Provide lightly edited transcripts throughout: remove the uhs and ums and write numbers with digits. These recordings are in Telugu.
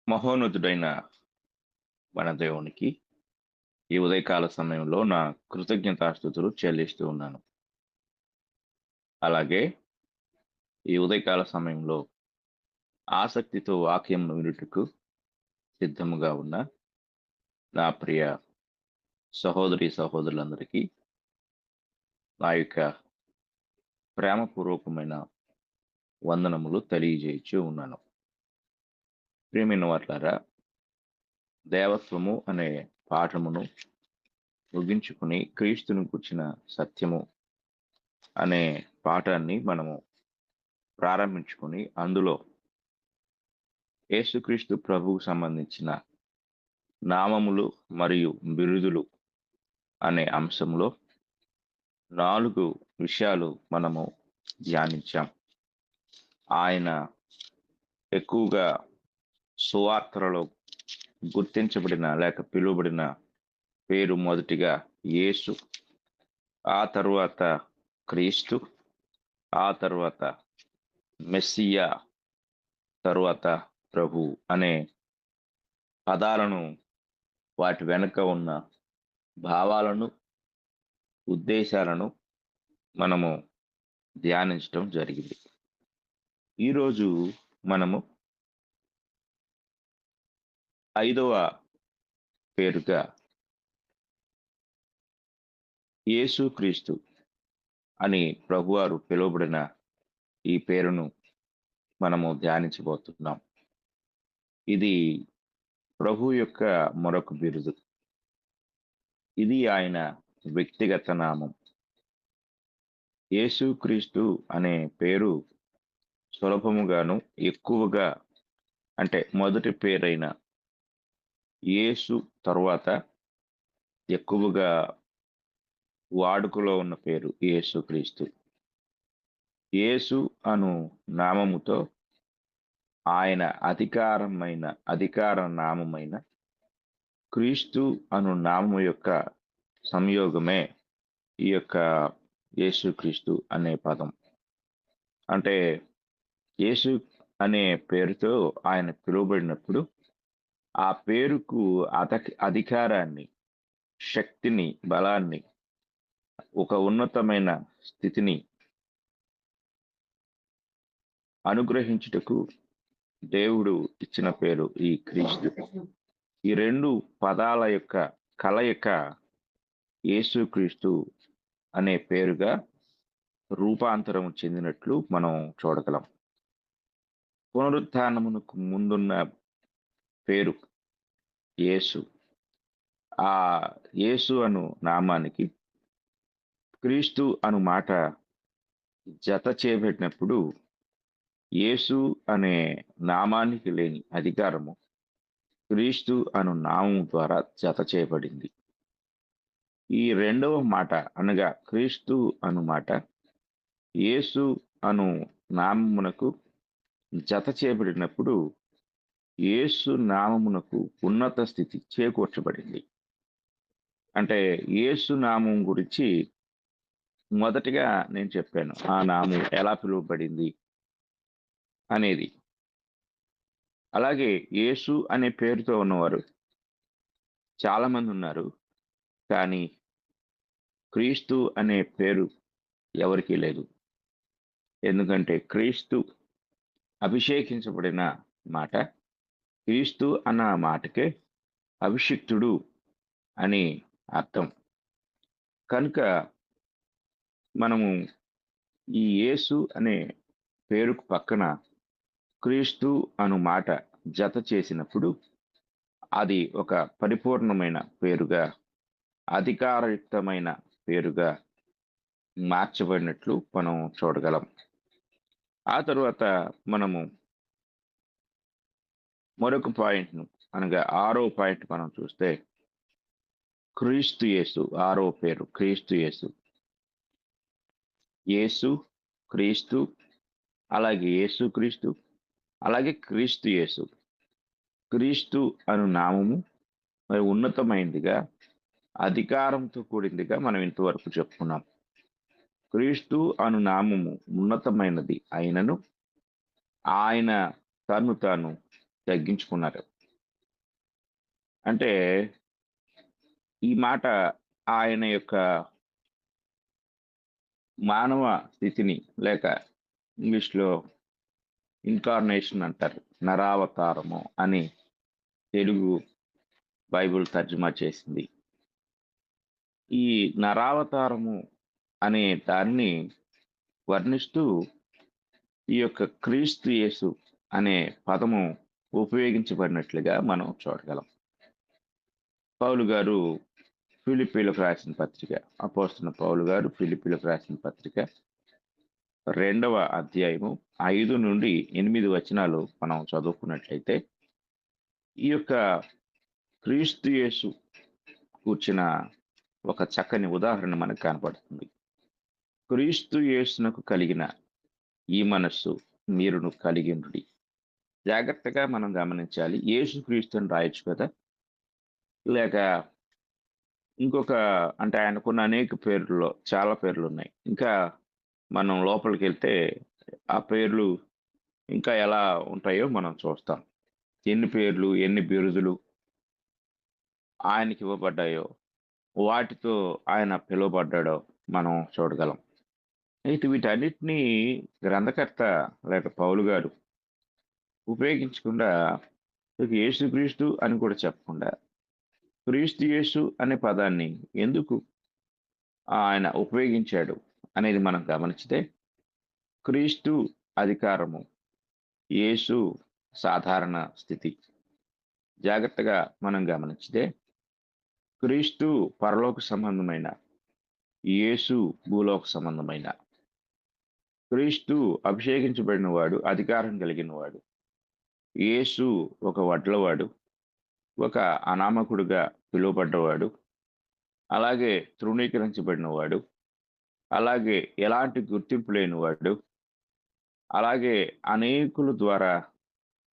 మహోన్నతుడైన మన దేవునికి ఈ ఉదయకాల సమయంలో నా కృతజ్ఞతాస్తుతులు చెల్లిస్తూ ఉన్నాను. అలాగే ఈ ఉదయకాల సమయంలో ఆసక్తితో వాక్యంను వినుటకు సిద్ధముగా ఉన్న నా ప్రియ సహోదరి సహోదరులందరికీ నా యొక్క ప్రేమపూర్వకమైన వందనములు తెలియజేయచ్చు ఉన్నాను. ప్రియమైన వాట్లారా, దేవత్వము అనే పాఠమును ముగించుకుని క్రీస్తుని కూర్చిన సత్యము అనే పాఠాన్ని మనము ప్రారంభించుకుని అందులో యేసుక్రీస్తు ప్రభువుకు సంబంధించిన నామములు మరియు బిరుదులు అనే అంశంలో 4 విషయాలు మనము ధ్యానించాం. ఆయన ఎక్కువగా సువార్తలలో గుర్తించబడిన లేక పిలువబడిన పేరు మొదటిగా యేసు, ఆ తరువాత క్రీస్తు, ఆ తరువాత మెస్సియా, తరువాత ప్రభు అనే పదాలను, వాటి వెనుక ఉన్న భావాలను, ఉద్దేశాలను మనము ధ్యానించడం జరిగింది. ఈరోజు మనము 5వ పేరుగా యేసుక్రీస్తు అని ప్రభువారు పిలువబడిన ఈ పేరును మనము ధ్యానించబోతున్నాం. ఇది ప్రభు యొక్క మరొక బిరుదు. ఇది ఆయన వ్యక్తిగత నామం. యేసుక్రీస్తు అనే పేరు సులభముగాను, ఎక్కువగా అంటే మొదటి పేరైన యేసు తరువాత ఎక్కువగా వాడుకలో ఉన్న పేరు యేసుక్రీస్తు. యేసు అను నామముతో ఆయన అధికార నామమైన క్రీస్తు అను నామము యొక్క సంయోగమే ఈ యొక్క యేసుక్రీస్తు అనే పదం. అంటే యేసు అనే పేరుతో ఆయన పిలువబడినప్పుడు ఆ పేరుకు అధికారాన్ని, శక్తిని, బలాన్ని, ఒక ఉన్నతమైన స్థితిని అనుగ్రహించుటకు దేవుడు ఇచ్చిన పేరు ఈ క్రీస్తు. ఈ 2 పదాల యొక్క కలయిక యేసుక్రీస్తు అనే పేరుగా రూపాంతరం చెందినట్లు మనం చూడగలం. పునరుత్థానమునకు ముందున్న పేరు యేసు. ఆ యేసు అను నామానికి క్రీస్తు అను మాట జత చేయబడినప్పుడు యేసు అనే నామానికి లేని అధికారము క్రీస్తు అను నామం ద్వారా జత చేయబడింది. ఈ 2వ మాట అనగా క్రీస్తు అను మాట యేసు అను నామమునకు జత చేయబడినప్పుడు యేసు నామమునకు ఉన్నత స్థితి చేకూర్చబడింది. అంటే యేసు నామం గురించి మొదటిగా నేను చెప్పాను, ఆ నామం ఎలా పిలువబడింది అనేది. అలాగే యేసు అనే పేరుతో ఉన్నవారు చాలా మంది ఉన్నారు, కానీ క్రీస్తు అనే పేరు ఎవరికీ లేదు. ఎందుకంటే క్రీస్తు అభిషేకించబడిన మాట, క్రీస్తు అన్న మాటకే అభిషిక్తుడు అని అర్థం. కనుక మనము ఈ యేసు అనే పేరుకు పక్కన క్రీస్తు అను మాట జత చేసినప్పుడు అది ఒక పరిపూర్ణమైన పేరుగా, అధికారయుక్తమైన పేరుగా మార్చబడినట్లు మనం చూడగలం. ఆ తరువాత మనము మరొక పాయింట్ను, అనగా 6వ పాయింట్ మనం చూస్తే క్రీస్తు యేసు. 6వ పేరు క్రీస్తు యేసు. యేసు, క్రీస్తు, అలాగే యేసుక్రీస్తు, అలాగే క్రీస్తు యేసు. క్రీస్తు అను నామము మరి ఉన్నతమైనదిగా, అధికారంతో కూడిందిగా మనం ఇంతవరకు చెప్పుకున్నాం. క్రీస్తు అను నామము ఉన్నతమైనది అయినను ఆయన తాను తగ్గించుకున్నారు. అంటే ఈ మాట ఆయన యొక్క మానవ స్థితిని లేక ఇంగ్లీష్‌లో ఇన్కార్నేషన్ అంటారు. నరావతారము అని తెలుగు బైబిల్ తర్జుమా చేసింది. ఈ నరావతారము అనే దాన్ని వర్ణిస్తూ ఈ యొక్క క్రీస్తు యేసు అనే పదము ఉపయోగించబడినట్లుగా మనం చూడగలం. పౌలు గారు ఫిలిప్పీలకు రాసిన పత్రిక, అపోస్తలుడైన పౌలు గారు ఫిలిప్పీలకు రాసిన పత్రిక 2వ అధ్యాయము 5-8 వచనాలు మనం చదువుకున్నట్లయితే, ఈ యొక్క క్రీస్తు యేసు కూర్చిన ఒక చక్కని ఉదాహరణ మనకు కనపడుతుంది. క్రీస్తు యేసునకు కలిగిన ఈ మనస్సు మీరును కలిగియుండుడి. జాగ్రత్తగా మనం గమనించాలి. యేసుక్రీస్తు అని రాయొచ్చు కదా! లేక ఇంకొక అంటే ఆయనకున్న అనేక పేర్లలో చాలా పేర్లున్నాయి. ఇంకా మనం లోపలికెళ్తే ఆ పేర్లు ఇంకా ఎలా ఉంటాయో మనం చూస్తాం. ఎన్ని పేర్లు, ఎన్ని బిరుదులు ఆయనకివ్వబడ్డాయో, వాటితో ఆయన పిలువబడ్డాడో మనం చూడగలం. అయితే వీటన్నిటిని గ్రంథకర్త లేక పౌలు గారు ఉపయోగించకుండా ఇక యేసుక్రీస్తు అని కూడా చెప్పకుండా, క్రీస్తు యేసు అనే పదాన్ని ఎందుకు ఆయన ఉపయోగించాడు అనేది మనం గమనించితే, క్రీస్తు అధికారము, యేసు సాధారణ స్థితి. జాగ్రత్తగా మనం గమనించితే, క్రీస్తు పరలోక సంబంధమైన, యేసు భూలోక సంబంధమైన. క్రీస్తు అభిషేకించబడిన వాడు, అధికారం కలిగిన వాడు. యేసు ఒక వడ్లవాడు, ఒక అనామకుడుగా పిలువబడ్డవాడు, అలాగే తృణీకరించబడినవాడు, అలాగే ఎలాంటి గుర్తింపు లేనివాడు, అలాగే అనేకుల ద్వారా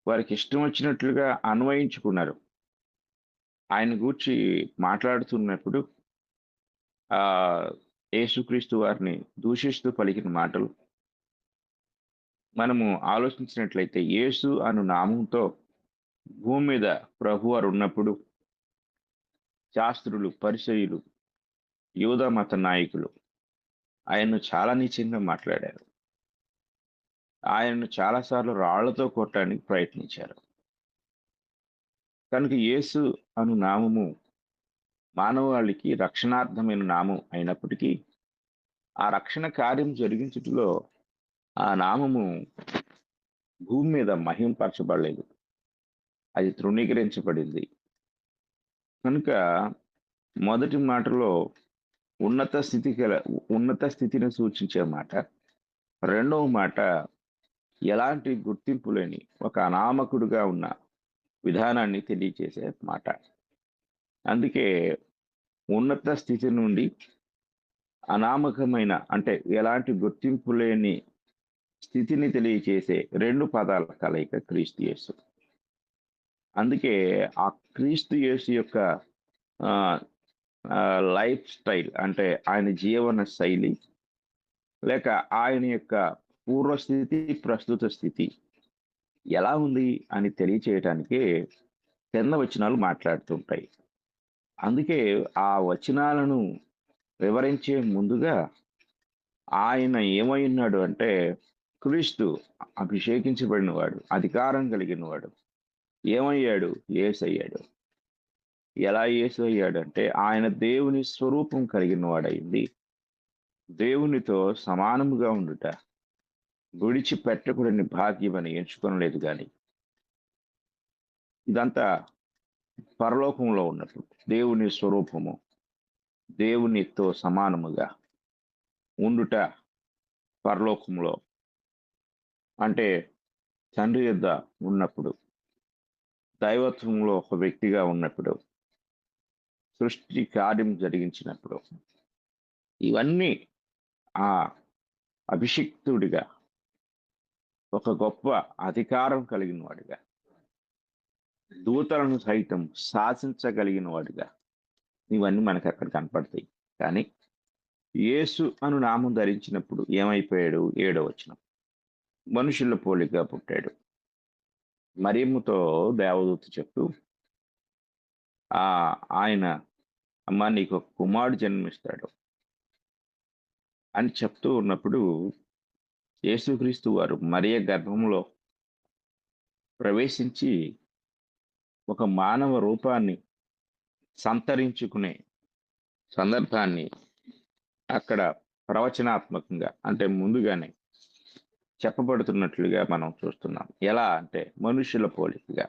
వారికి ఇష్టం వచ్చినట్లుగా అన్వయించుకున్నారు. ఆయన గూర్చి మాట్లాడుతున్నప్పుడు యేసుక్రీస్తు వారిని దూషిస్తూ పలికిన మాటలు మనము ఆలోచించినట్లయితే, యేసు అను నామంతో భూమి మీద ప్రభువారు ఉన్నప్పుడు శాస్త్రులు, పరిసయ్యులు, యూదా మత నాయకులు ఆయన్ను చాలా నీచంగా మాట్లాడారు. ఆయనను చాలా సార్లు రాళ్లతో కొట్టడానికి ప్రయత్నించారు. కనుక యేసు అను నామము మానవాళికి రక్షణార్థమైన నామం అయినప్పటికీ, ఆ రక్షణ కార్యం జరిగించుటలో ఆ నామము భూమి మీద మహింపరచబడలేదు. అది తృణీకరించబడింది. కనుక మొదటి మాటలో ఉన్నత స్థితిని సూచించే మాట. రెండవ మాట ఎలాంటి గుర్తింపు లేని ఒక అనామకుడుగా ఉన్న విధానాన్ని తెలియచేసే మాట. అందుకే ఉన్నత స్థితి నుండి అనామకమైన అంటే ఎలాంటి గుర్తింపు లేని స్థితిని తెలియచేసే 2 పదాల కలయిక క్రీస్తు యేసు. అందుకే ఆ క్రీస్తు యేసు యొక్క ఆహ్, లైఫ్ స్టైల్ అంటే ఆయన జీవన శైలి, లేక ఆయన యొక్క పూర్వస్థితి, ప్రస్తుత స్థితి ఎలా ఉంది అని తెలియచేయటానికే కింద వచనాలు మాట్లాడుతుంటాయి. అందుకే ఆ వచనాలను వివరించే ముందుగా ఆయన ఏమై ఉన్నాడు అంటే, క్రీస్తు అభిషేకించబడినవాడు, అధికారం కలిగినవాడు. ఏమయ్యాడు? యేసయ్యాడు. ఎలా యేసు అయ్యాడంటే, ఆయన దేవుని స్వరూపం కలిగిన వాడయింది. దేవునితో సమానముగా ఉండుట విడిచిపెట్టకూడని భాగ్యమని ఎంచుకొనలేదు గాని. ఇదంతా పరలోకంలో ఉన్నప్పుడు దేవుని స్వరూపము, దేవునితో సమానముగా ఉండుట పరలోకంలో అంటే తండ్రి యొద్ద ఉన్నప్పుడు, దైవత్వంలో ఒక వ్యక్తిగా ఉన్నప్పుడు, సృష్టి కార్యం జరిగించినప్పుడు, ఇవన్నీ ఆ అభిషిక్తుడిగా, ఒక గొప్ప అధికారం కలిగిన వాడిగా, దూతలను సైతం శాసించగలిగిన వాడిగా, ఇవన్నీ మనకు అక్కడ కనపడతాయి. కానీ యేసు అను నామం ధరించినప్పుడు ఏమైపోయాడు? 7వ వచనం. మనుషుల పోలికగా పుట్టాడు. మరియమ్మతో దేవదూత చెప్తూ ఆ ఆయన అమ్మా నీకు ఒక కుమారుడు జన్మిస్తాడు అని చెప్తూ ఉన్నప్పుడు యేసుక్రీస్తు వారు మరియ గర్భంలో ప్రవేశించి ఒక మానవ రూపాన్ని సంతరించుకునే సందర్భాన్ని అక్కడ ప్రవచనాత్మకంగా అంటే ముందుగానే చెప్పబడుతున్నట్లుగా మనం చూస్తున్నాం. ఎలా అంటే మనుషుల పోలికగా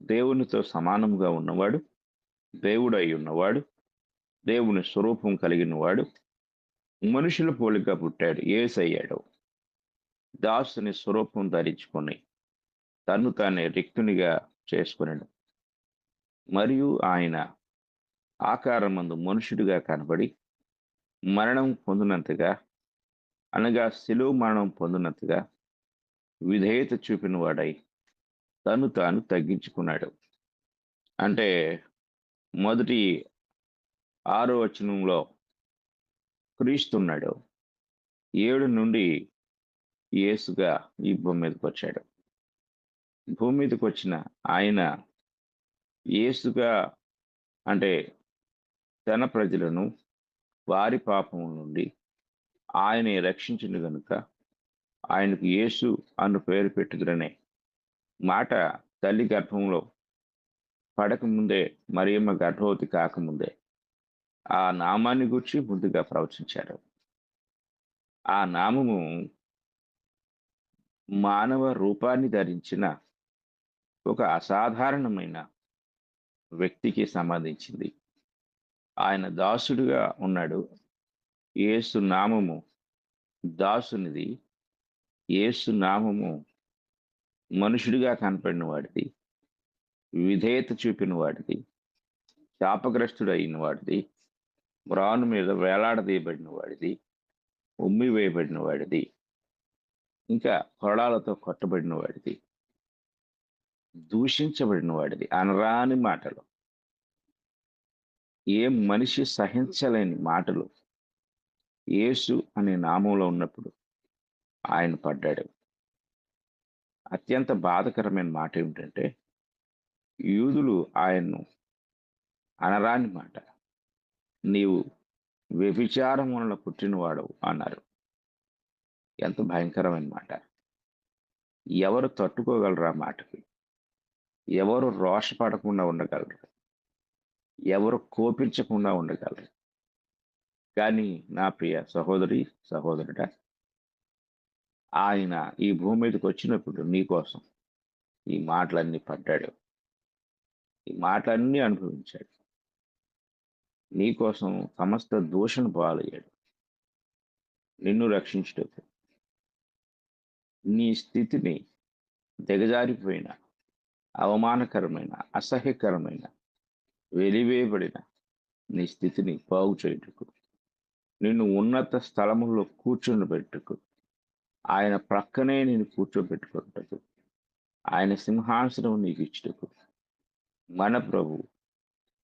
దేవునితో సమానంగా ఉన్నవాడు, దేవుడై ఉన్నవాడు, దేవుని స్వరూపం కలిగిన వాడు, మనుషుల పోలికగా పుట్టాడు, యేసయ్యాడు. దాసుని స్వరూపం ధరించుకొని తన్ను తానే రిక్తునిగా చేసుకున్నాడు. మరియు ఆయన ఆకారమందు మనుషుడిగా కనబడి మరణం పొందినంతగా, అనగా శిలువ మరణం పొందినంతగా విధేయత చూపిన వాడై తను తాను తగ్గించుకున్నాడు. అంటే మొదటి 6వ వచనంలో క్రీస్తున్నాడు. 7 నుండి యేసుగా ఈ భూమి మీదకి వచ్చాడు. భూమి మీదకి వచ్చిన ఆయన యేసుగా అంటే తన ప్రజలను వారి పాపం నుండి ఆయనే రక్షించిండు గనుక ఆయనకు యేసు అను పేరు పెట్టుదురనే మాట తల్లి గర్భంలో పడకముందే, మరియమ్మ గర్భవతి కాకముందే ఆ నామాన్ని గురించి ముందుగా ప్రవచించారు. ఆ నామము మానవ రూపాన్ని ధరించిన ఒక అసాధారణమైన వ్యక్తికి సంబంధించింది. ఆయన దాసుడుగా ఉన్నాడు. యేసు నామము దాసునిది. యేసు నామము మనుషుడిగా కనపడిన వాడిది, విధేయత చూపిన వాడిది, శాపగ్రస్తుడు అయిన వాడిది, మ్రాను మీద వేలాడదీయబడిన వాడిది, ఉమ్మి వేయబడిన వాడిది, ఇంకా కొరడాలతో కొట్టబడిన వాడిది, దూషించబడిన వాడిది. అనరాని మాటలు, ఏ మనిషి సహించలేని మాటలు యేసు అనే నామంలో ఉన్నప్పుడు ఆయన పడ్డాడు. అత్యంత బాధకరమైన మాట ఏమిటంటే యూదులు ఆయన్ను అనరాని మాట, నీవు వ్యభిచారం వలన పుట్టినవాడవు అన్నారు. ఎంత భయంకరమైన మాట! ఎవరు తట్టుకోగలరు ఆ మాటకి? ఎవరు రోషపడకుండా ఉండగలరు? ఎవరు కోపించకుండా ఉండగలరు? కానీ నా ప్రియ సహోదరి, సహోదరుడా, ఆయన ఈ భూమి మీదకి వచ్చినప్పుడు నీకోసం ఈ మాటలన్నీ పడ్డాడు. ఈ మాటలన్నీ అనుభవించాడు. నీకోసం సమస్త దూషణ పాలయ్యాడు. నిన్ను రక్షించుటకు, నీ స్థితిని దిగజారిపోయిన, అవమానకరమైన, అసహ్యకరమైన, వెలివేయబడిన నీ స్థితిని బాగు చేయుటకు, నిన్ను ఉన్నత స్థలములో కూర్చోబెట్టుకు, ఆయన ప్రక్కనే నేను కూర్చోబెట్టుకున్నటకు, ఆయన సింహాసనం నీకు ఇచ్చుటకు మన ప్రభు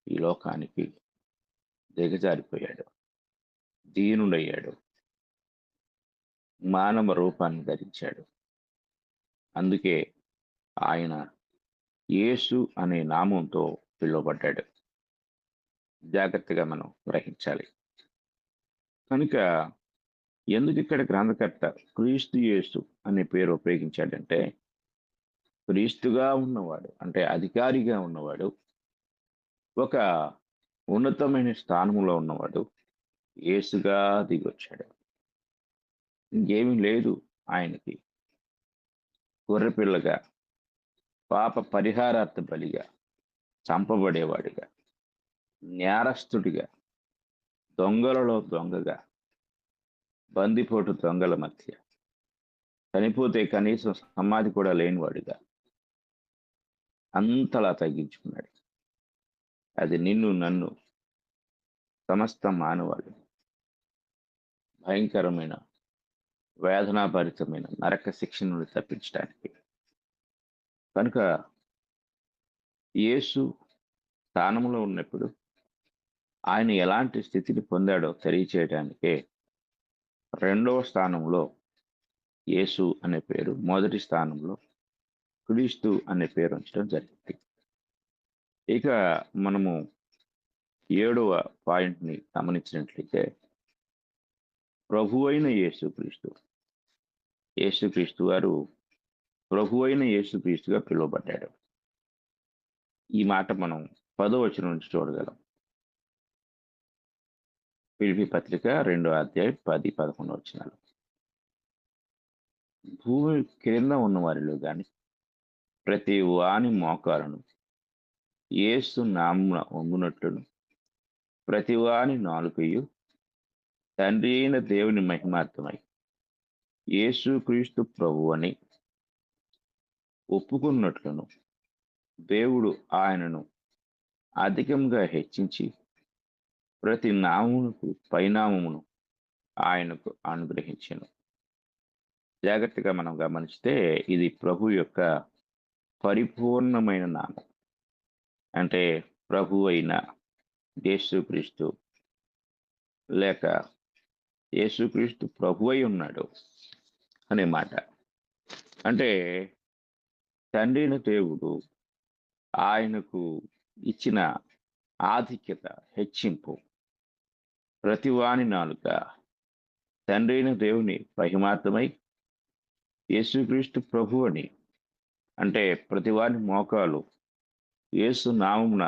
ఈ లోకానికి దిగజారిపోయాడు, దీనుడయ్యాడు, మానవ రూపాన్ని ధరించాడు. అందుకే ఆయన యేసు అనే నామంతో పిలువబడ్డాడు. జాగ్రత్తగా మనం గ్రహించాలి. కనుక ఎందుకు ఇక్కడ గ్రంథకర్త క్రీస్తు యేసు అనే పేరు ఉపయోగించాడంటే, క్రీస్తుగా ఉన్నవాడు అంటే అధికారిగా ఉన్నవాడు, ఒక ఉన్నతమైన స్థానంలో ఉన్నవాడు యేసుగా దిగొచ్చాడు. ఇంకేమీ లేదు ఆయనకి. గొర్రెపిల్లగా, పాప పరిహారార్థ బలిగా, చంపబడేవాడిగా, నేరస్తుడిగా, దొంగలలో దొంగగా, బందిపోటు దొంగల మధ్య చనిపోతే కనీసం సమాధి కూడా లేనివాడిగా అంతలా తగ్గించుకున్నాడు. అది నిన్ను, నన్ను, సమస్త మానవాళి భయంకరమైన, వేదనాభరితమైన నరక శిక్ష నుండి తప్పించడానికి. కనుక యేసు స్థానంలో ఉన్నప్పుడు ఆయన ఎలాంటి స్థితిని పొందాడో తెలియచేయడానికే 2వ స్థానంలో యేసు అనే పేరు, మొదటి స్థానంలో క్రీస్తు అనే పేరు ఉంచడం జరిగింది. ఇక మనము 7వ పాయింట్‌ని గమనించినట్లయితే ప్రభువైన యేసుక్రీస్తు. యేసుక్రీస్తు వారు ప్రభువైన యేసుక్రీస్తుగా పిలువబడ్డాడు. ఈ మాట మనం 10వ వచనం నుంచి చూడగలం. ఫిలిప్పీ పత్రిక 2వ అధ్యాయం 10, 11 వచనాలు. భూమి క్రింద ఉన్న వారిలో గాని ప్రతి వాని మోకాలును యేసు నామమున వంగునట్లును ప్రతి వాని నాలుకయు తండ్రి అయిన దేవుని మహిమార్థమై యేసుక్రీస్తు ప్రభువని ఒప్పుకున్నట్లును దేవుడు ఆయనను అధికంగా హెచ్చించి ప్రతి నామమునకు పైనామమును ఆయనకు అనుగ్రహించెను. జాగ్రత్తగా మనం గమనిస్తే ఇది ప్రభు యొక్క పరిపూర్ణమైన నామం. అంటే ప్రభు అయిన యేసుక్రీస్తు, లేక యేసుక్రీస్తు ప్రభువై ఉన్నాడు అనే మాట. అంటే తండ్రి అయిన దేవుడు ఆయనకు ఇచ్చిన ఆధిక్యత, హెచ్చింపు, ప్రతివాని నాలుక తండ్రి అయిన దేవుని మహిమార్థమై యేసుక్రీస్తు ప్రభు అని, అంటే ప్రతివాని మోకాలు యేసు నామమున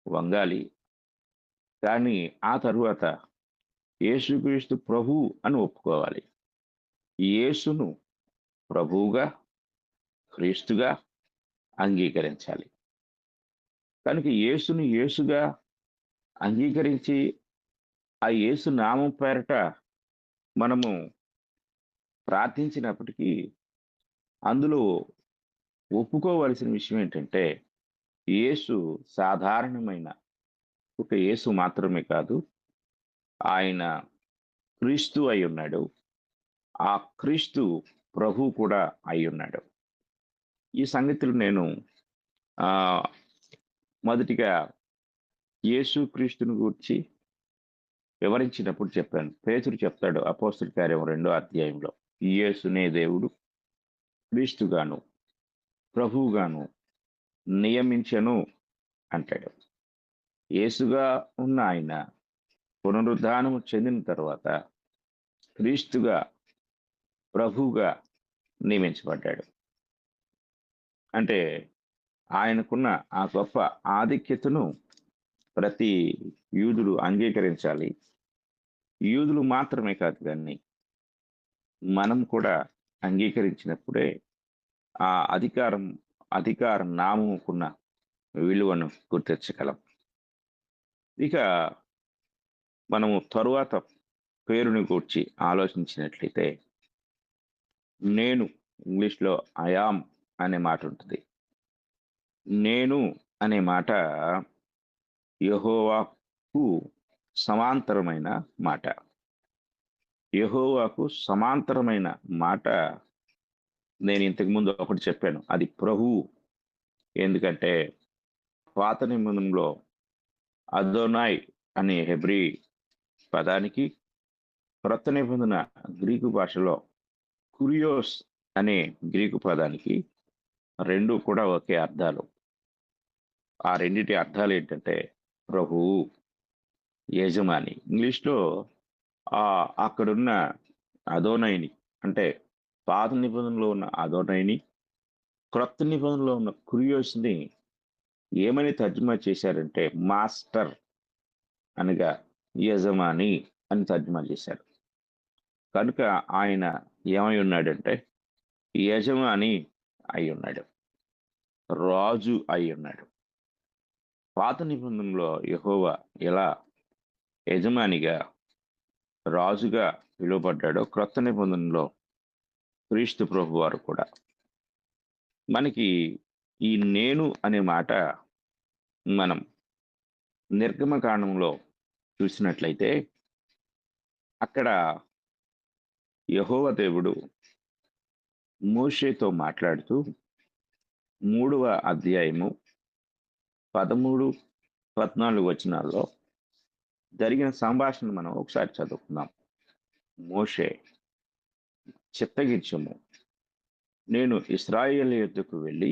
వంగాలి. కానీ ఆ తరువాత యేసుక్రీస్తు ప్రభు అని ఒప్పుకోవాలి. యేసును ప్రభువుగా, క్రీస్తుగా అంగీకరించాలి. కనుక యేసును యేసుగా అంగీకరించి ఆ యేసు నామం పేరట మనము ప్రార్థించినప్పటికీ అందులో ఒప్పుకోవలసిన విషయం ఏంటంటే యేసు సాధారణమైన ఒక యేసు మాత్రమే కాదు, ఆయన క్రీస్తు అయి ఉన్నాడు. ఆ క్రీస్తు ప్రభు కూడా అయి ఉన్నాడు. ఈ సంగతులు నేను ఆ మొదటిగా యేసుక్రీస్తుని గూర్చి వివరించినప్పుడు చెప్పాను. పేతురు చెప్తాడు అపోస్తల కార్యం 2వ అధ్యాయంలో, యేసునే దేవుడు క్రీస్తుగాను ప్రభువుగాను నియమించెను అంటాడు. యేసుగా ఉన్న ఆయన పునరుద్ధానము చెందిన తర్వాత క్రీస్తుగా ప్రభువుగా నియమించబడ్డాడు. అంటే ఆయనకున్న ఆ గొప్ప ఆధిక్యతను ప్రతి యూదుడు అంగీకరించాలి. యూదులు మాత్రమే కాదు కానీ మనం కూడా అంగీకరించినప్పుడే ఆ అధికార నామముకున్న విలువను గుర్తించగలం. ఇక మనము తరువాత పేరుని గూర్చి ఆలోచించినట్లయితే నేను, ఇంగ్లీష్లో ఐయామ్ అనే మాట ఉంటుంది. నేను అనే మాట యెహోవాకు సమాంతరమైన మాట. యెహోవాకు సమాంతరమైన మాట నేను ఇంతకుముందు ఒకటి చెప్పాను, అది ప్రభువు. ఎందుకంటే పాత నిబంధనలో అదోనాయ్ అనే హెబ్రీ పదానికి, క్రొత్త నిబంధన గ్రీకు భాషలో కురియోస్ అనే గ్రీకు పదానికి రెండు కూడా ఒకే అర్థాలు. ఆ రెండిటి అర్థాలు ఏంటంటే ప్రభువు, యజమాని. ఇంగ్లీష్లో అక్కడున్న అదోనైని, అంటే పాత నిబంధనలో ఉన్న అదోనైని, క్రొత్త నిబంధనలో ఉన్న కురియోస్ని ఏమని తర్జుమా చేశారంటే మాస్టర్ అనగా యజమాని అని తర్జుమా చేశారు. కనుక ఆయన ఏమై ఉన్నాడంటే యజమాని అయి ఉన్నాడు, రాజు అయి ఉన్నాడు. పాత నిబంధనలో యెహోవా ఎలా యజమానిగా, రాజుగా పిలువబడ్డాడో క్రొత్త నిబంధనలో క్రీస్తు ప్రభు వారు కూడా. మనకి ఈ నేను అనే మాట మనం నిర్గమకాండంలో చూసినట్లయితే అక్కడ యెహోవా దేవుడు మోషేతో మాట్లాడుతూ 3వ అధ్యాయము 13, 14 వచనాల్లో జరిగిన సంభాషణ మనం ఒకసారి చదువుకుందాం. మోషే, చిత్తగించుము, నేను ఇశ్రాయేలు యొద్దకు వెళ్ళి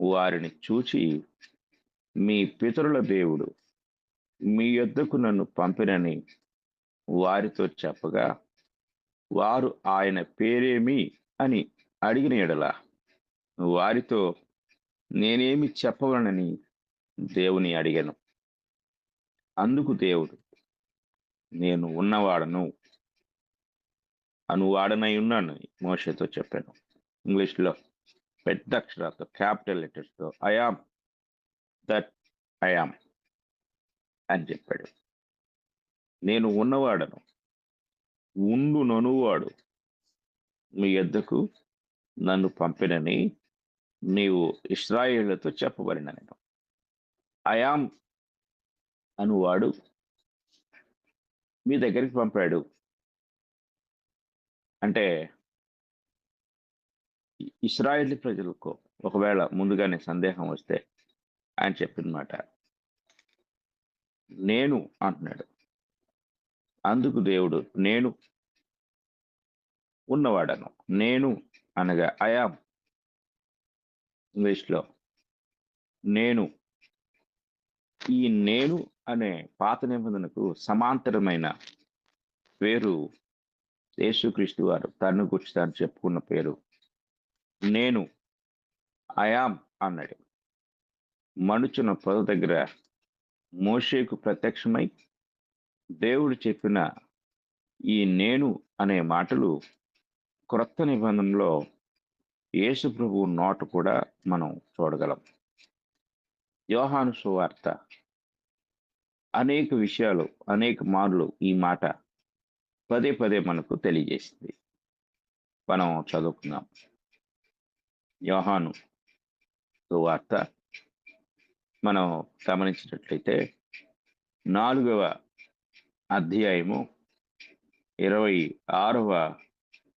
వారిని చూచి మీ పితరుల దేవుడు మీ యొద్దకు నన్ను పంపినని వారితో చెప్పగా, వారు ఆయన పేరేమి అని అడిగిన యెడల వారితో నేనేమి చెప్పగలనని దేవుని అడిగాను. అందుకు దేవుడు, నేను ఉన్నవాడను అనువాడనై ఉన్నానని మోషేతో చెప్పాను. ఇంగ్లీష్లో పెద్ద అక్షరాలతో క్యాపిటల్ లెటర్స్తో I am that I am అని చెప్పాడు. నేను ఉన్నవాడను, ఉండు ననువాడు మీ యొద్దకు నన్ను పంపినని నీవు ఇశ్రాయేళ్లతో చెప్పబడిన నేను. ఐ ఆమ్ అనువాడు మీ దగ్గరికి పంపాడు అంటే ఇశ్రాయేల్ ప్రజలకు ఒకవేళ ముందుగానే సందేహం వస్తే ఆయన చెప్పిన మాట నేను అంటున్నాడు. అందుకు దేవుడు నేను ఉన్నవాడను. నేను అనగా ఐ ఆమ్ ఇంగ్లీష్లో నేను. ఈ నేను అనే పాత నిబంధనకు సమాంతరమైన పేరు యేసుక్రీస్తు వారు తన్ను గురించి తాను చెప్పుకున్న పేరు నేను. ఐ ఆమ్ అన్నాడు. మనుచున్న పొద దగ్గర మోషేకు ప్రత్యక్షమై దేవుడు చెప్పిన ఈ నేను అనే మాటలు క్రొత్త నిబంధనలో యేసు ప్రభువు నోట కూడా మనం చూడగలం. యోహాను సువార్త అనేక విషయాలు అనేక మార్లు ఈ మాట పదే పదే మనకు తెలియజేసింది. మనం చదువుకున్నాం. యోహాను సువార్త మనం గమనించినట్లయితే 4వ అధ్యాయము 26వ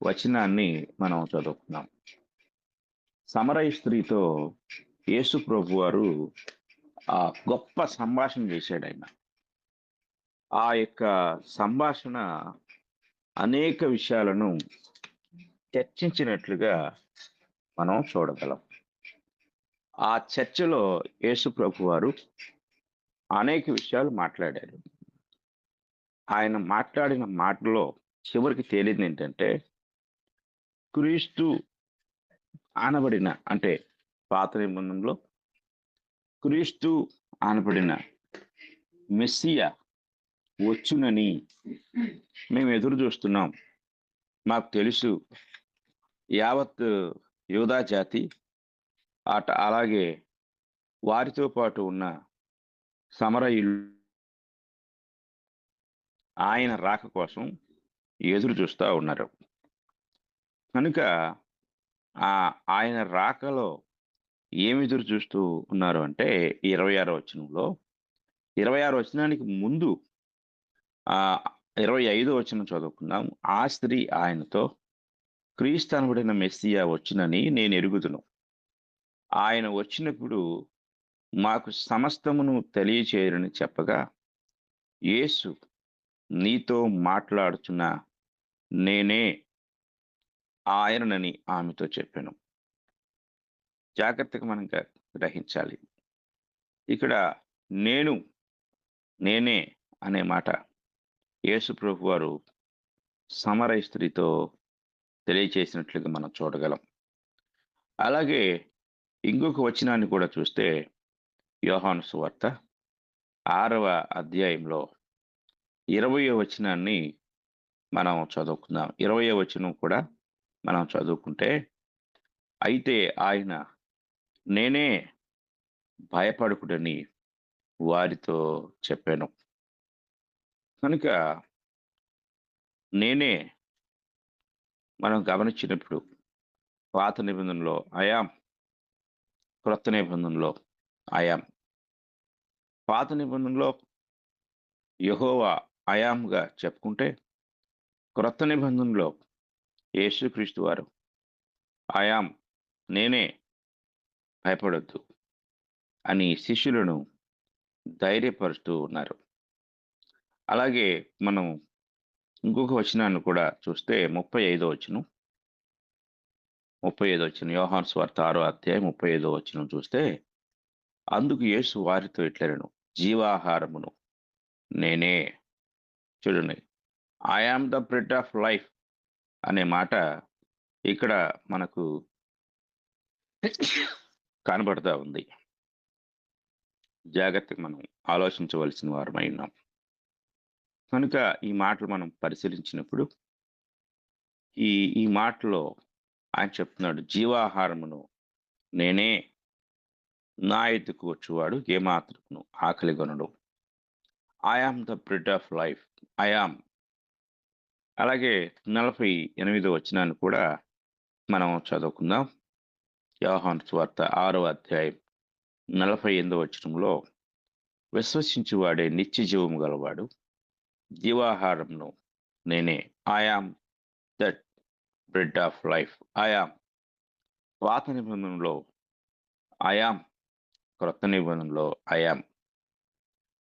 వచనాన్ని మనం చదువుకున్నాం. సమరయ స్త్రీతో యేసు ప్రభు వారు ఆ గొప్ప సంభాషణ చేశాడు ఆయన. ఆ యొక్క సంభాషణ అనేక విషయాలను చర్చించినట్లుగా మనం చూడగలం. ఆ చర్చలో యేసు ప్రభు వారు అనేక విషయాలు మాట్లాడారు. ఆయన మాట్లాడిన మాటలో చివరికి తేలింది ఏంటంటే, క్రీస్తు అనబడిన అంటే పాత నిబంధనలో క్రీస్తు అనబడిన మెస్సియా వచ్చునని మేము ఎదురు చూస్తున్నాం. మాకు తెలుసు యావత్ యూదా జాతి అలాగే వారితో పాటు ఉన్న సమరయులు ఆయన రాక కోసం ఎదురు చూస్తూ ఉన్నారు. కనుక ఆయన రాకలో ఏమి ఎదురు చూస్తూ ఉన్నారు అంటే 26వ వచనంలో 26వ వచనానికి ముందు 25వ వచనం చదువుకుందాం. ఆ స్త్రీ ఆయనతో క్రీస్తు అనబడిన మెస్సియా వచ్చునని నేను ఎరుగుదును. ఆయన వచ్చినప్పుడు మాకు సమస్తమును తెలియచేయరని చెప్పగా, యేసు నీతో మాట్లాడుచున్న నేనే ఆయననని ఆమెతో చెప్పాను. జాగ్రత్తగా మనం గ్రహించాలి. ఇక్కడ నేనే అనే మాట యేసు ప్రభు వారు సమరయ స్త్రీతో తెలియచేసినట్లుగా మనం చూడగలం. అలాగే ఇంకొక వచనాన్ని కూడా చూస్తే యోహాను సువార్త 6వ అధ్యాయంలో 20వ వచనాన్ని మనం చదువుకుందాం. 20వ వచనం కూడా మనం చదువుకుంటే, అయితే ఆయన నేనే భయపడకుడని వారితో చెప్పాను. కనుక నేనే మనం గమనించినప్పుడు పాత నిబంధనలో అయాం, క్రొత్త నిబంధనలో అయాం. పాత నిబంధనలో యెహోవా అయాంగా చెప్పుకుంటే, క్రొత్త నిబంధనలో యేసుక్రీస్తు వారు అయాం నేనే భయపడొద్దు అని శిష్యులను ధైర్యపరుస్తూ ఉన్నారు. అలాగే మనం ఇంకొక వచనాన్ని కూడా చూస్తే 35వ వచనం. 35వ వచనం యోహాను సువార్త 6వ అధ్యాయం 35వ వచనం చూస్తే, అందుకు యేసు వారితో ఇట్లనెను, జీవాహారమును నేనే. చూడండి, I am the bread of life అనే మాట ఇక్కడ మనకు కనబడతా ఉంది. జాగ్రత్తగా మనం ఆలోచించవలసిన వారమై ఉన్నాం. కనుక ఈ మాటలు మనం పరిశీలించినప్పుడు ఈ ఈ మాటలో ఆయన చెప్తున్నాడు, జీవాహారమును నేనే, నా ఎద్దుకు వచ్చువాడు ఏమాత్రమును ఆకలిగొనడు. I am the bread of life. I am. అలాగే 48వ వచనాన్ని కూడా మనం చదువుకుందాం. యోహాను సువార్త 6వ అధ్యాయం 48వ వచనంలో, విశ్వసించువాడే నిత్య జీవము గలవాడు, జీవాహారమును నేనే. I am that bread of life. I yam. పాత నిబంధనలో ఐ యామ్, క్రొత్త నిబంధనలో ఐ యామ్.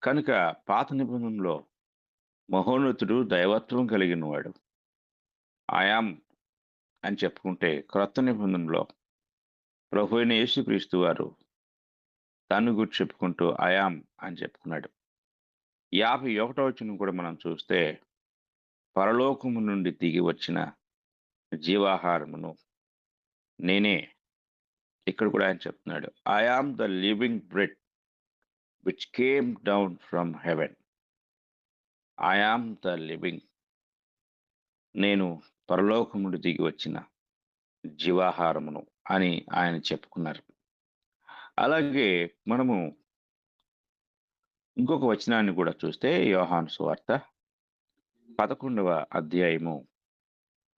కనుక పాత నిబంధనలో మహోన్నతుడు దైవత్వం కలిగిన వాడు ఐ యామ్ అని చెప్పుకుంటే, క్రొత్త నిబంధనలో ప్రభు అయిన యేసుక్రీస్తు వారు తను గురించి చెప్పుకుంటూ ఐ యామ్ అని చెప్పుకున్నాడు. 51వ వచనం కూడా మనం చూస్తే, పరలోకము నుండి దిగి వచ్చిన జీవాహారమును నేనే. ఇక్కడ కూడా ఆయన చెప్తున్నాడు, I am the living bread which came down from heaven. I am the living. నేను పరలోకం నుండి దిగి వచ్చిన జీవాహారమును అని ఆయన చెప్పుకున్నారు. అలాగే మనము ఇంకొక వచనాన్ని కూడా చూస్తే, యోహాను సువార్త 11వ అధ్యాయము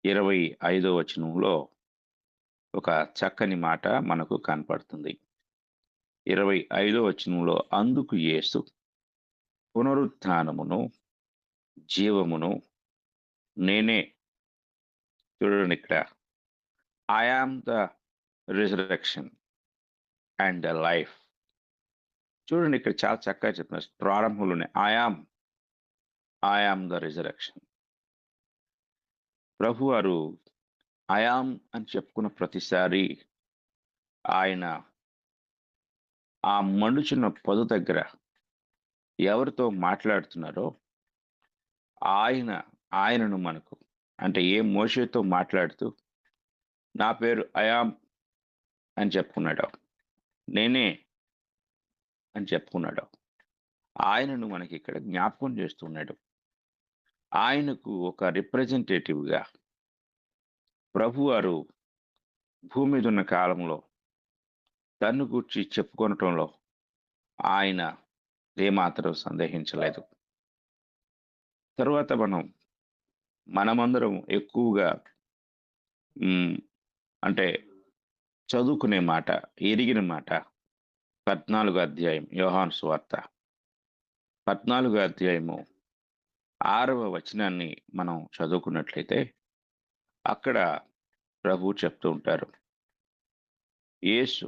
25వ వచనంలో ఒక చక్కని మాట మనకు కనపడుతుంది. 25వ వచనంలో, అందుకు యేసు, పునరుత్థానమును జీవమును నేనే. చూడండి ఇక్కడ, I am the resurrection and the life. చూడండి ఇక్కడ చాలా చక్కగా చెప్తున్నారు ప్రారంభంలోనే, ఐ యామ్ ద రిజరెక్షన్. ప్రభు వారు ఐ యామ్ అని చెప్పుకున్న ప్రతిసారి ఆయన ఆ మండుచున్న పొద దగ్గర ఎవరితో మాట్లాడుతున్నారో ఆయనను మనకు, అంటే ఏ మోషేతో మాట్లాడుతూ నా పేరు ఐ యామ్ అని చెప్పుకున్నాడు, నేనే అని చెప్పుకున్నాడు, ఆయనను మనకి ఇక్కడ జ్ఞాపకం చేస్తున్నాడు. ఆయనకు ఒక రిప్రజెంటేటివ్గా ప్రభువారు భూమి మీద ఉన్న కాలంలో తన్ను గూర్చి చెప్పుకొనటంలో ఆయన ఏమాత్రం సందేహించలేదు. తరువాత మనమందరం ఎక్కువగా అంటే చదువుకునే మాట, ఎరిగిన మాట 14వ అధ్యాయం యోహాను సువార్త 14వ అధ్యాయము 6వ వచనాన్ని మనం చదువుకున్నట్లయితే, అక్కడ ప్రభు చెప్తూ ఉంటారు, యేసు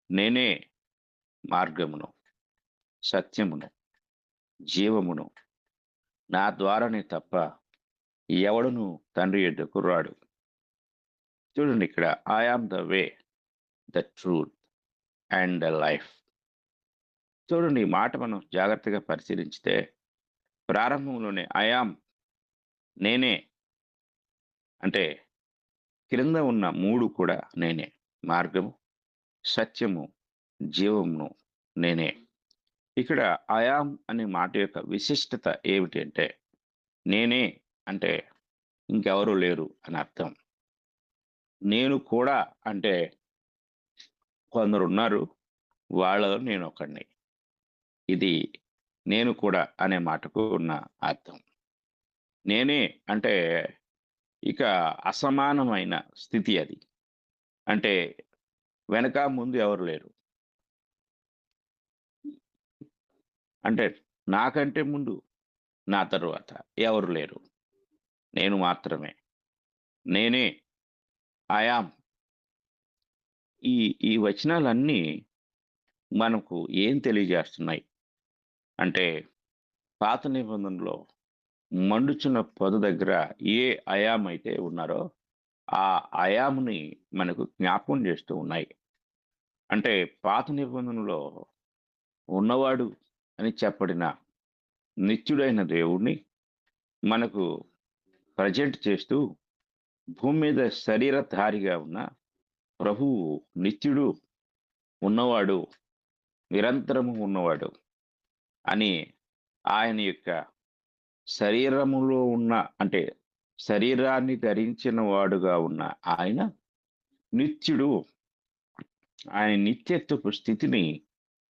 నేనే మార్గమును, సత్యమును, జీవమును, నా ద్వారానే తప్ప ఎవడును తండ్రి యొద్దకు రాడు. చూడండి ఇక్కడ, I am the way, the truth and the life. చూడండి ఈ మాట మనం జాగ్రత్తగా పరిశీలించితే, ప్రారంభంలోనే ఐ యామ్ నేనే అంటే క్రింద ఉన్న 3 కూడా నేనే. మార్గము, సత్యము, జీవమును నేనే. ఇక్కడ ఐ యామ్ అనే మాట యొక్క విశిష్టత ఏమిటి అంటే, నేనే అంటే ఇంకెవరూ లేరు అని అర్థం. నేను కూడా అంటే కొందరున్నారు, వాళ్ళలో నేను ఒకడిని. ఇది నేను కూడా అనే మాటకు ఉన్న అర్థం. నేనే అంటే ఇక అసమానమైన స్థితి అది. అంటే వెనక ముందు ఎవరు లేరు. అంటే నాకంటే ముందు, నా తరువాత ఎవరు లేరు. నేను మాత్రమే. నేనే ఐ యామ్. ఈ ఈ వచనాలన్నీ మనకు ఏం తెలియజేస్తున్నాయి అంటే, పాత నిబంధనలో మండుచున్న పొద దగ్గర ఏ ఐ యామ్ అయితే ఉన్నారో ఆ ఐ యామ్‌ని మనకు జ్ఞాపకం చేస్తూ ఉన్నాయి. అంటే పాత నిబంధనలో ఉన్నవాడు అని చెప్పబడిన నిత్యుడైన దేవుడిని మనకు ప్రజెంట్ చేస్తూ భూమి మీద శరీరధారిగా ఉన్న ప్రభువు నిత్యుడు, ఉన్నవాడు, నిరంతరము ఉన్నవాడు అని ఆయన యొక్క శరీరములో ఉన్న అంటే శరీరాన్ని ధరించిన వాడుగా ఉన్న ఆయన నిత్యుడు. ఆయన నిత్యత్వపు స్థితిని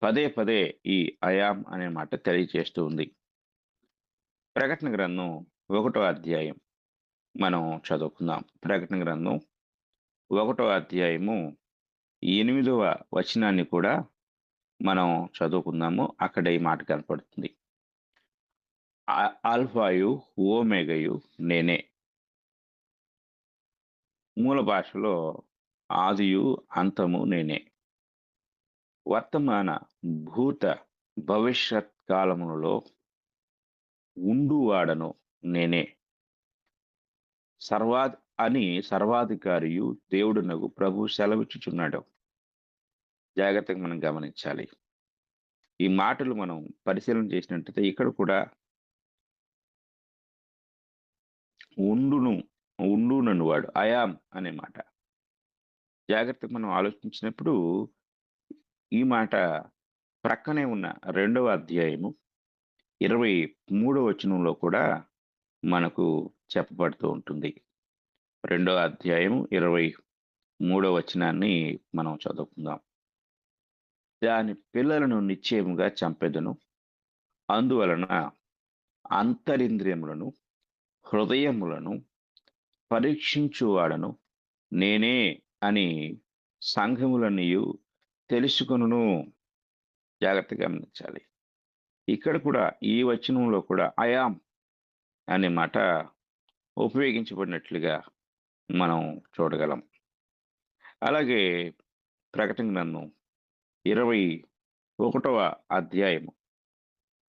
పదే పదే ఈ అయాం అనే మాట తెలియజేస్తూ ఉంది. ప్రకటన గ్రంథం 1వ అధ్యాయం మనం చదువుకుందాం. ప్రకటన గ్రంథం 1వ అధ్యాయము 8వ వచనాన్ని కూడా మనం చదువుకుందాము. అక్కడ ఈ మాట కనపడుతుంది. ఆల్ఫాయు ఓమెగయు నేనే. మూల భాషలో ఆదియు అంతము నేనే. వర్తమాన భూత భవిష్యత్ కాలములలో ఉండువాడను నేనే. సర్వాధికారియు దేవుడునగు ప్రభు సెలవిచ్చుచున్నాడు. జాగ్రత్తగా మనం గమనించాలి. ఈ మాటలు మనం పరిశీలన చేసినట్టయితే ఇక్కడ కూడా ఉండునను వాడు అయాం అనే మాట. జాగ్రత్తగా మనం ఆలోచించినప్పుడు ఈ మాట ప్రక్కనే ఉన్న 2వ అధ్యాయము 23వ వచనంలో కూడా మనకు చెప్పబడుతూ ఉంటుంది. 2వ అధ్యాయము 23వ వచనాన్ని మనం చదువుకుందాం. దాని పిల్లలను నిశ్చయముగా చంపెదను, అందువలన అంతరింద్రియములను హృదయములను పరీక్షించువాడను నేనే అని సంఘములన్నీయు తెలుసుకొనును. జాగ్రత్తగా గమనించాలి. ఇక్కడ కూడా ఈ వచనంలో కూడా అయాం అనే మాట ఉపయోగించబడినట్లుగా మనం చూడగలం. అలాగే ప్రకటన గ్రంథం 21వ అధ్యాయము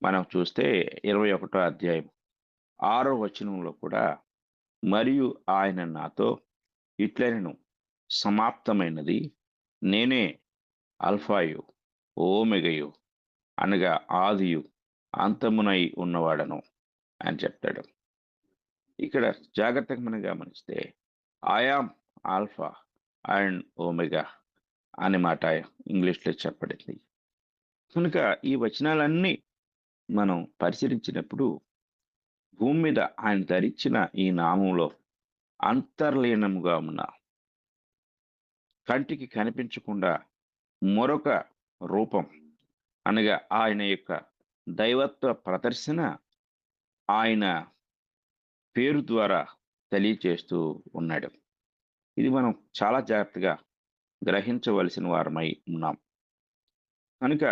మనం చూస్తే 21వ అధ్యాయం 6వ వచనంలో కూడా మరియు ఆయన నాతో ఇట్లనెను, సమాప్తమైనది, నేనే అల్ఫాయు ఓమెగయు అనగా ఆదియు అంతమునై ఉన్నవాడను అని చెప్తాడు. ఇక్కడ జాగ్రత్తగా మనం గమనిస్తే ఐయామ్ ఆల్ఫా అండ్ ఓమెగా అనే మాట ఇంగ్లీష్లో చెప్పబడింది. కనుక ఈ వచనాలన్నీ మనం పరిశీలించినప్పుడు భూమి మీద ఆయన ధరించిన ఈ నామంలో అంతర్లీనముగా ఉన్న కంటికి కనిపించకుండా మరొక రూపం అనగా ఆయన యొక్క దైవత్వ ప్రదర్శన ఆయన పేరు ద్వారా తెలియచేస్తూ ఉన్నాడు. ఇది మనం చాలా జాగ్రత్తగా గ్రహించవలసిన వారమై ఉన్నాం. కనుక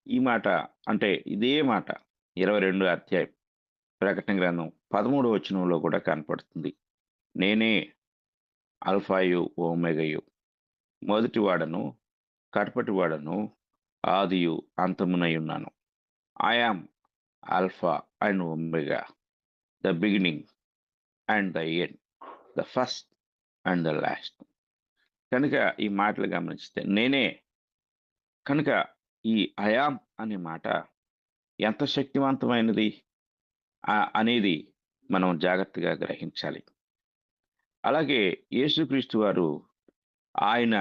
ఈ మాట అంటే ఇదే మాట 22వ అధ్యాయం ప్రకటన గ్రంథం 13వ వచనంలో కూడా కనపడుతుంది. నేనే అల్ఫాయు ఓమెగయు, మొదటి వాడను కడపటి వాడను ఆదియు అంతమునై ఉన్నాను. I am alpha and omega, the beginning and the end, the first and the last. కనుక ఈ మాటలు గమనిస్తే నేనే. కనుక ఈ ఐఆమ్ అనే మాట ఎంత శక్తివంతమైనది అనేది మనం జాగ్రత్తగా గ్రహించాలి. అలాగే యేసుక్రీస్తు వారు ఆయన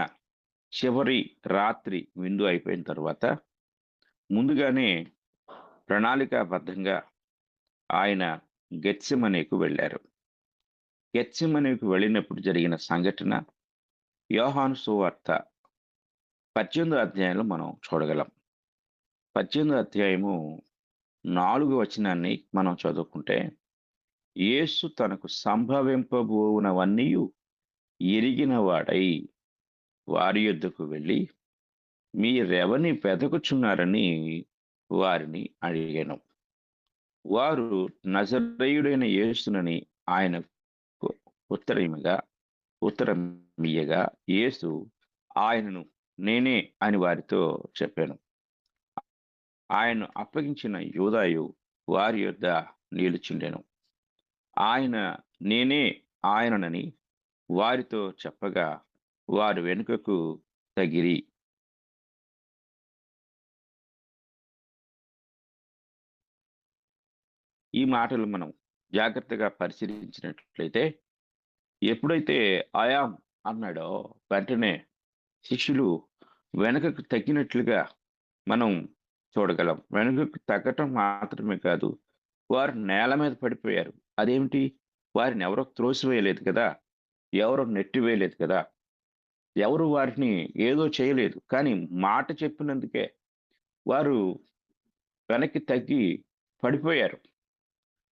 చివరి రాత్రి విందు అయిపోయిన తర్వాత ముందుగానే ప్రణాళికాబద్ధంగా ఆయన గెత్సెమనేకు వెళ్ళారు. గెత్సెమనేకు వెళ్ళినప్పుడు జరిగిన సంఘటన యోహాను సువార్త 18వ అధ్యాయంలో మనం చూడగలం. 18వ అధ్యాయము 4వ వచనాన్ని మనం చదువుకుంటే, యేసు తనకు సంభవింపబోవునవన్నీ ఎరిగిన వాడై వారి యొద్దకు వెళ్ళి మీరెవరిని వెదకుచున్నారని వారిని అడిగాను. వారు నజరేయుడైన యేసునని ఆయన ఉత్తరమియ్యగా యేసు ఆయనను నేనే అని వారితో చెప్పాను. ఆయన అప్పగించిన యూదాయు వారి యొద్ద నిలుచుండెను. ఆయన నేనే ఆయననని వారితో చెప్పగా వారు వెనుకకు తగిరి ఈ మాటలు మనం జాగ్రత్తగా పరిశీలించినట్లయితే ఎప్పుడైతే ఆయాం అన్నాడో వెంటనే శిష్యులు వెనకకు తగ్గినట్లుగా మనం చూడగలం. వెనుకకు తగ్గటం మాత్రమే కాదు, వారు నేల మీద పడిపోయారు. అదేమిటి? వారిని ఎవరో త్రోసివేయలేదు కదా! ఎవరో నెట్టివేయలేదు కదా! ఎవరు వారిని ఏదో చేయలేదు. కానీ మాట చెప్పినందుకే వారు వెనక్కి తగ్గి పడిపోయారు.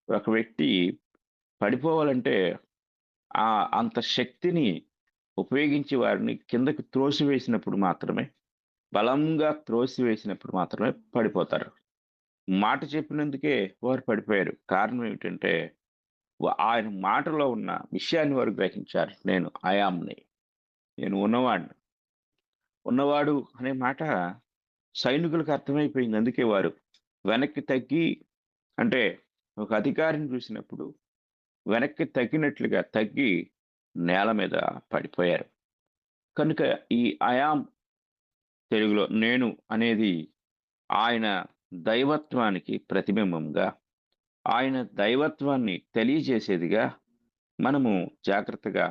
ఒక వ్యక్తి పడిపోవాలంటే అంత శక్తిని ఉపయోగించి వారిని కిందకి త్రోసివేసినప్పుడు మాత్రమే, బలంగా త్రోసివేసినప్పుడు మాత్రమే పడిపోతారు. మాట చెప్పినందుకే వారు పడిపోయారు. కారణం ఏమిటంటే, ఆయన మాటలో ఉన్న విషయాన్ని వారు గ్రహించారు. నేను ఐ యామ్‌ని. నేను ఉన్నవాడిని. ఉన్నవాడు అనే మాట సైనికులకు అర్థమైపోయింది. అందుకే వారు వెనక్కి తగ్గి అంటే ఒక అధికారిని చూసినప్పుడు వెనక్కి తగ్గినట్లుగా తగ్గి నేల మీద పడిపోయారు. కనుక ఈ ఐ యామ్ తెలుగులో నేను అనేది ఆయన దైవత్వానికి ప్రతిబింబంగా, ఆయన దైవత్వాన్ని తెలియజేసేదిగా మనము జాగ్రత్తగా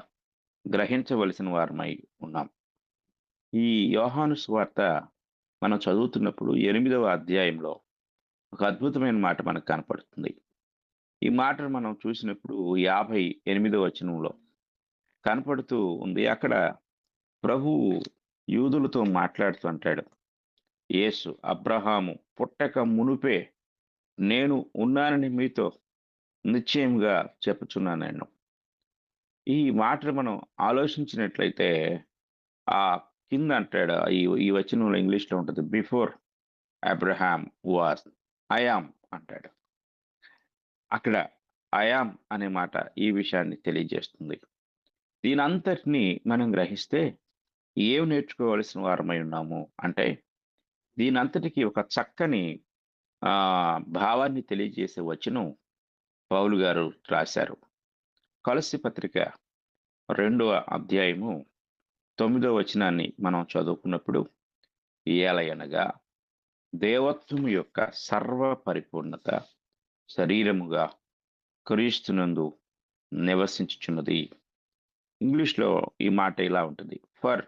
గ్రహించవలసిన వారమై ఉన్నాం. ఈ యోహాను సువార్త మనం చదువుతున్నప్పుడు 8వ అధ్యాయంలో ఒక అద్భుతమైన మాట మనకు కనపడుతుంది. ఈ మాటను మనం చూసినప్పుడు 58వ వచనంలో కనపడుతూ ఉంది. అక్కడ ప్రభువు యూదులతో మాట్లాడుతూ అంటాడు. యేసు అబ్రహాము పుట్టక మునుపే నేను ఉన్నానని మీతో నిశ్చయంగా చెప్పుచున్నాను నేను. ఈ మాటలు మనం ఆలోచించినట్లయితే ఆ కింద అంటాడు ఈ ఈ వచనంలో ఇంగ్లీష్‌లో ఉంటది. Before Abraham was I am అంటాడు. అక్కడ ఐ యామ్ అనే మాట ఈ విషయాన్ని తెలియజేస్తుంది. దీనంతటిని మనం గ్రహిస్తే ఏం నేర్చుకోవాల్సిన వారమై ఉన్నాము అంటే, దీనంతటికి ఒక చక్కని భావాన్ని తెలియజేసే వచనం పౌలు గారు రాశారు. కొలస్సీ పత్రిక 2వ అధ్యాయము 9వ వచనాన్ని మనం చదువుకున్నప్పుడు, ఏలయనగా దేవత్వము యొక్క సర్వ పరిపూర్ణత శరీరముగా క్రీస్తునందు నివసించుచున్నది. ఇంగ్లీష్‌లో ఈ మాట ఇలా ఉంటుంది. For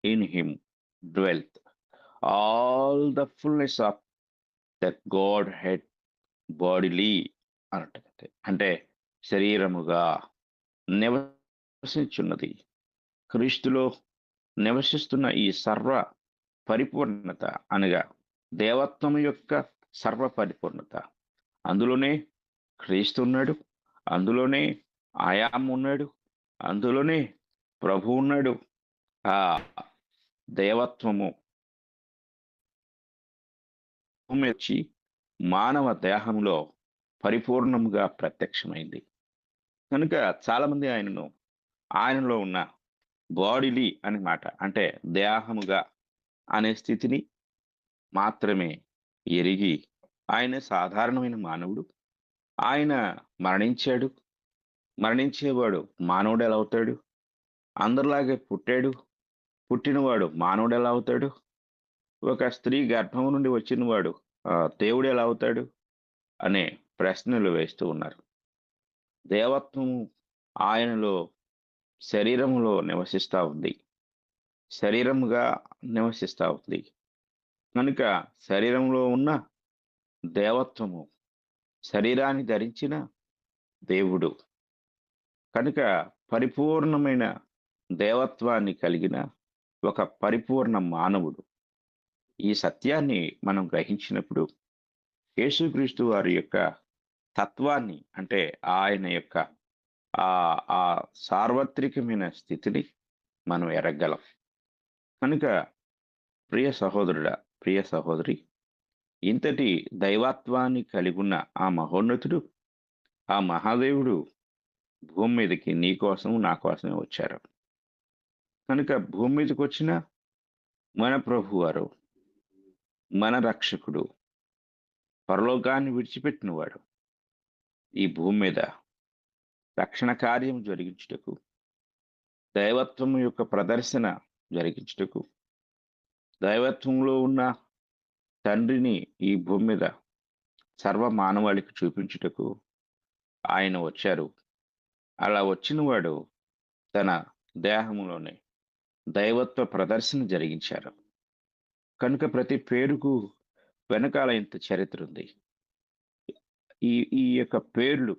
in him dwelleth all the fullness of the godhead bodily అనంటుంది. అంటే శరీరముగా నివసించున్నది. క్రీస్తులో నివసిస్తున్న ఈ సర్వ పరిపూర్ణత అనగా దేవత్వం యొక్క సర్వ పరిపూర్ణత. అందులోనే క్రీస్తు ఉన్నాడు. అందులోనే ఆయామ్ ఉన్నాడు. అందులోనే ప్రభు ఉన్నాడు. ఆ దేవత్వము వచ్చి మానవ దేహంలో పరిపూర్ణముగా ప్రత్యక్షమైంది. కనుక చాలామంది ఆయనలో ఉన్న బాడీలీ అనే మాట అంటే దేహముగా అనే స్థితిని మాత్రమే ఎరిగి ఆయన సాధారణమైన మానవుడు. ఆయన మరణించాడు. మరణించేవాడు మానవుడు ఎలా అవుతాడు? అందరిలాగే పుట్టాడు. పుట్టినవాడు మానవుడు ఎలా అవుతాడు? ఒక స్త్రీ గర్భం నుండి వచ్చినవాడు దేవుడు ఎలా అవుతాడు? అనే ప్రశ్నలు వేస్తూ ఉన్నారు. దేవత్వము ఆయనలో శరీరములో నివసిస్తా ఉంది. శరీరముగా నివసిస్తా ఉంది. కనుక శరీరంలో ఉన్న దేవత్వము శరీరాన్ని ధరించిన దేవుడు. కనుక పరిపూర్ణమైన దేవత్వాన్ని కలిగిన ఒక పరిపూర్ణ మానవుడు. ఈ సత్యాన్ని మనం గ్రహించినప్పుడు యేసుక్రీస్తు వారి యొక్క తత్వాన్ని అంటే ఆయన యొక్క ఆ సార్వత్రికమైన స్థితిని మనం ఎరగగలం. కనుక ప్రియ సహోదరుడా, ప్రియ సహోదరి, ఇంతటి దైవత్వాన్ని కలిగున్న ఆ మహోన్నతుడు, ఆ మహాదేవుడు భూమి మీదకి నీ కోసం నా కోసమే వచ్చారు. కనుక భూమి మీదకి వచ్చిన మన ప్రభువారు, మన రక్షకుడు, పరలోకాన్ని విడిచిపెట్టినవాడు ఈ భూమి మీద రక్షణ కార్యం జరిగించుటకు, దైవత్వము యొక్క ప్రదర్శన జరిగించుటకు, దైవత్వంలో ఉన్న తండ్రిని ఈ భూమి మీద సర్వ మానవాళికి చూపించుటకు ఆయన వచ్చారు. అలా వచ్చినవాడు తన దేహంలోనే దైవత్వ ప్రదర్శన జరిగించారు. కనుక ప్రతి పేరుకు వెనకాల ఇంత చరిత్ర ఉంది. ఈ ఈ యొక్క పేర్లు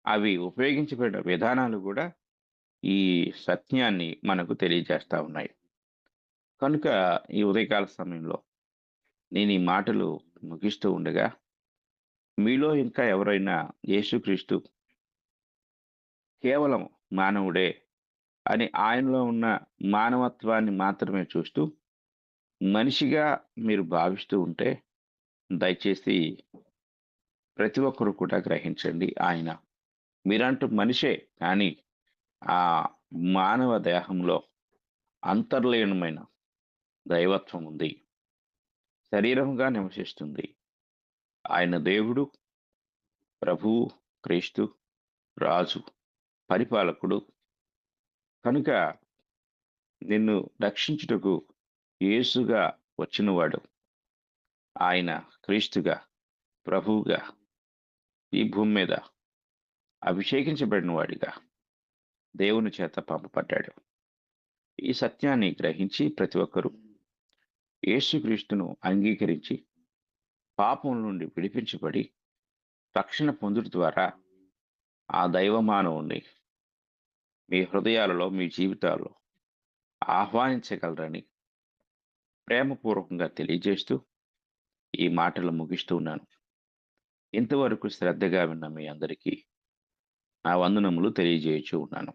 అవి ఉపయోగించబడిన విధానాలు గూడా ఈ సత్యాన్ని మనకు తెలియజేస్తా ఉన్నాయి. కనుక ఈ ఉదయకాల సమయంలో నేను ఈ మాటలు ముగిస్తూ ఉండగా, మీలో ఇంకా ఎవరైనా యేసుక్రీస్తు కేవలం మానవుడే అని ఆయనలో ఉన్న మానవత్వాన్ని మాత్రమే చూస్తూ, మనిషిగా మీరు భావిస్తూ ఉంటే, దయచేసి ప్రతి ఒక్కరు కూడా గ్రహించండి. ఆయన మీరంటూ మనిషే, కానీ ఆ మానవ దేహంలో అంతర్లీనమైన దైవత్వం ఉంది. శరీరముగా నివసిస్తుంది. ఆయన దేవుడు, ప్రభువు, క్రీస్తు, రాజు, పరిపాలకుడు. కనుక నిన్ను రక్షించుటకు యేసుగా వచ్చినవాడు. ఆయన క్రీస్తుగా, ప్రభువుగా ఈ భూమి మీద అభిషేకించబడిన వాడిగా దేవుని చేత పంపబడ్డాడు. ఈ సత్యాన్ని గ్రహించి ప్రతి ఒక్కరూ యేసుక్రీస్తును అంగీకరించి పాపం నుండి విడిపించబడి రక్షణ పొందుట ద్వారా ఆ దైవ మానవుణ్ణి మీ హృదయాలలో, మీ జీవితాల్లో ఆహ్వానించగలరని ప్రేమపూర్వకంగా తెలియజేస్తూ ఈ మాటలు ముగిస్తూ ఉన్నాను. ఇంతవరకు శ్రద్ధగా విన్న మీ అందరికీ నా వందనములు తెలియజేయచ్చు ఉన్నాను.